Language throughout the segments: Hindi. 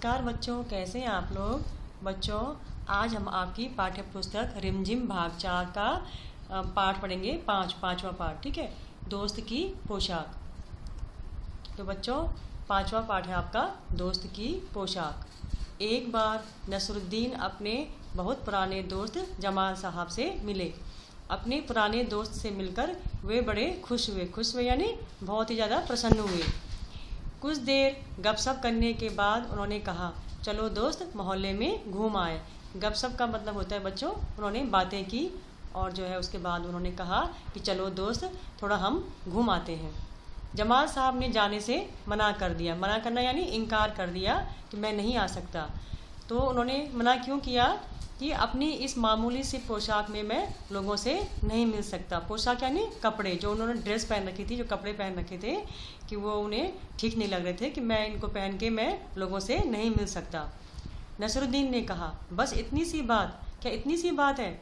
नमस्कार बच्चों, कैसे हैं आप लोग। बच्चों, आज हम आपकी पाठ्य पुस्तक रिमझिम भाग 4 का पाठ पढ़ेंगे। पांचवा पाठ, ठीक है। दोस्त की पोशाक। तो बच्चों, पांचवा पाठ है आपका दोस्त की पोशाक। एक बार नसरुद्दीन अपने बहुत पुराने दोस्त जमाल साहब से मिले। अपने पुराने दोस्त से मिलकर वे बड़े खुश हुए यानी बहुत ही ज़्यादा प्रसन्न हुए। कुछ देर गपशप करने के बाद उन्होंने कहा, चलो दोस्त मोहल्ले में घूम आए। गपशप का मतलब होता है बच्चों, उन्होंने बातें की और जो है उसके बाद उन्होंने कहा कि चलो दोस्त थोड़ा हम घूम आते हैं। जमाल साहब ने जाने से मना कर दिया। मना करना यानी इनकार कर दिया कि मैं नहीं आ सकता। तो उन्होंने मना क्यों किया कि अपनी इस मामूली सी पोशाक में मैं लोगों से नहीं मिल सकता। पोशाक यानी कपड़े, जो उन्होंने ड्रेस पहन रखी थी, जो कपड़े पहन रखे थे कि वो उन्हें ठीक नहीं लग रहे थे कि मैं इनको पहन के मैं लोगों से नहीं मिल सकता। नसरुद्दीन ने कहा, बस इतनी सी बात, क्या इतनी सी बात है।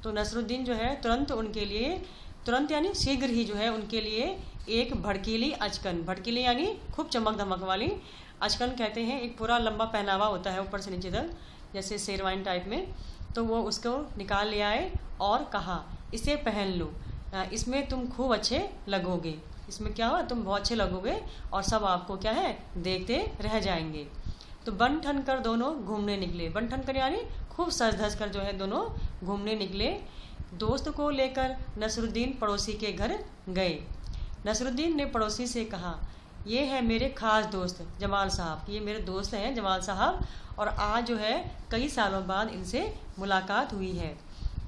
तो नसरुद्दीन जो है तुरंत यानी शीघ्र ही जो है उनके लिए एक भड़कीली अचकन, भड़कीली यानी खूब चमक धमक वाली, अचकन कहते हैं एक पूरा लंबा पहनावा होता है ऊपर से नीचे तक, जैसे शेरवानी टाइप में। तो वो उसको निकाल ले आए और कहा, इसे पहन लो, इसमें तुम खूब अच्छे लगोगे। इसमें क्या हुआ, तुम बहुत अच्छे लगोगे और सब आपको क्या है देखते रह जाएंगे। तो बन ठन कर दोनों घूमने निकले। बन ठन कर यानी खूब सज धज कर जो है दोनों घूमने निकले। दोस्त को लेकर नसरुद्दीन पड़ोसी के घर गए। नसरुद्दीन ने पड़ोसी से कहा, ये है मेरे खास दोस्त जमाल साहब, ये मेरे दोस्त हैं जमाल साहब, और आज जो है कई सालों बाद इनसे मुलाकात हुई है।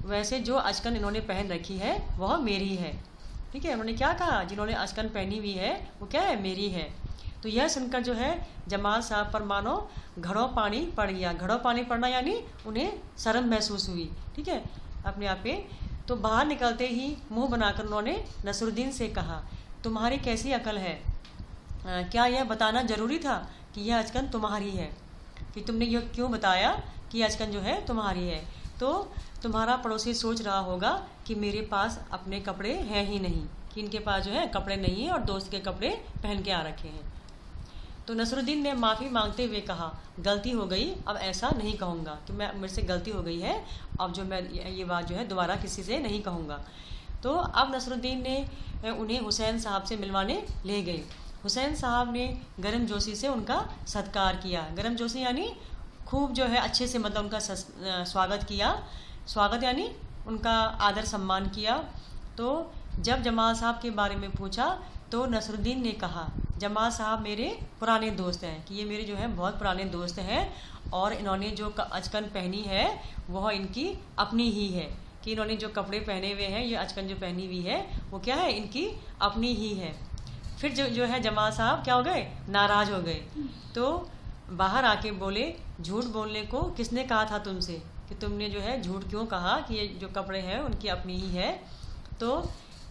वैसे जो अचकन इन्होंने पहन रखी है वह मेरी है, ठीक है। उन्होंने क्या कहा, जिन्होंने अचकन पहनी हुई है वो क्या है, मेरी है। तो यह सुनकर जो है जमाल साहब पर मानो घड़ों पानी पड़ गया। घड़ों पानी पड़ना यानी उन्हें शर्म महसूस हुई, ठीक है, अपने आप पे। तो बाहर निकलते ही मुंह बनाकर उन्होंने नसरुद्दीन से कहा, तुम्हारी कैसी अकल है, क्या यह बताना ज़रूरी था कि यह अचकन तुम्हारी है, कि तुमने यह क्यों बताया कि अचकन जो है तुम्हारी है। तो तुम्हारा पड़ोसी सोच रहा होगा कि मेरे पास अपने कपड़े हैं ही नहीं, कि इनके पास जो है कपड़े नहीं है और दोस्त के कपड़े पहन के आ रखे हैं। तो नसरुद्दीन ने माफ़ी मांगते हुए कहा, गलती हो गई, अब ऐसा नहीं कहूँगा, कि मेरे से गलती हो गई है, अब जो मैं ये बात जो है दोबारा किसी से नहीं कहूँगा। तो अब नसरुद्दीन ने उन्हें हुसैन साहब से मिलवाने ले गए। हुसैन साहब ने गर्म जोशी से उनका सत्कार किया। गर्म जोशी यानी खूब जो है अच्छे से, मतलब उनका स्वागत किया। स्वागत यानी उनका आदर सम्मान किया। तो जब जमाल साहब के बारे में पूछा तो नसरुद्दीन ने कहा, जमाल साहब मेरे पुराने दोस्त हैं, कि ये मेरे जो है बहुत पुराने दोस्त हैं और इन्होंने जो अचकन पहनी है वह इनकी अपनी ही है, कि इन्होंने जो कपड़े पहने हुए हैं, ये अचकन जो पहनी हुई है वो क्या है, इनकी अपनी ही है। फिर जो है जमाल साहब क्या हो गए, नाराज़ हो गए। तो बाहर आके बोले, झूठ बोलने को किसने कहा था तुमसे, कि तुमने जो है झूठ क्यों कहा कि ये जो कपड़े हैं उनकी अपनी ही है। तो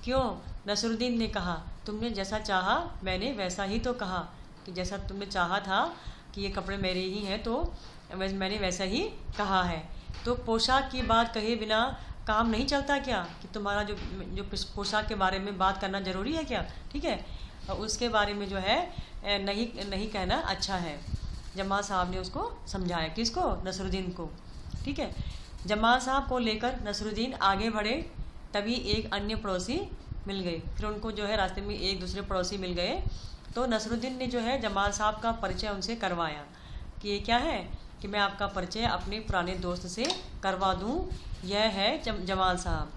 क्यों, नसरुद्दीन ने कहा, तुमने जैसा चाहा मैंने वैसा ही तो कहा, कि जैसा तुमने चाहा था कि ये कपड़े मेरे ही हैं तो मैंने वैसा ही कहा है। तो पोशाक की बात कहे बिना काम नहीं चलता क्या, कि तुम्हारा जो पोशाक के बारे में बात करना ज़रूरी है क्या, ठीक है, उसके बारे में जो है नहीं कहना अच्छा है। जमाल साहब ने उसको समझाया, किसको, नसरुद्दीन को, ठीक है। जमाल साहब को लेकर नसरुद्दीन आगे बढ़े, तभी एक अन्य पड़ोसी मिल गए। फिर उनको जो है रास्ते में एक दूसरे पड़ोसी मिल गए। तो नसरुद्दीन ने जो है जमाल साहब का परिचय उनसे करवाया, कि ये क्या है, कि मैं आपका परिचय अपने पुराने दोस्त से करवा दूं, यह है जमाल साहब,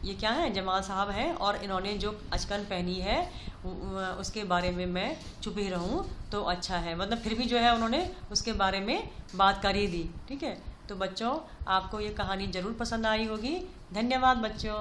ये क्या है, जमाल साहब हैं, और इन्होंने जो अचकन पहनी है उसके बारे में मैं चुप ही रहूं तो अच्छा है। मतलब फिर भी जो है उन्होंने उसके बारे में बात कर ही दी, ठीक है। तो बच्चों, आपको ये कहानी ज़रूर पसंद आई होगी। धन्यवाद बच्चों।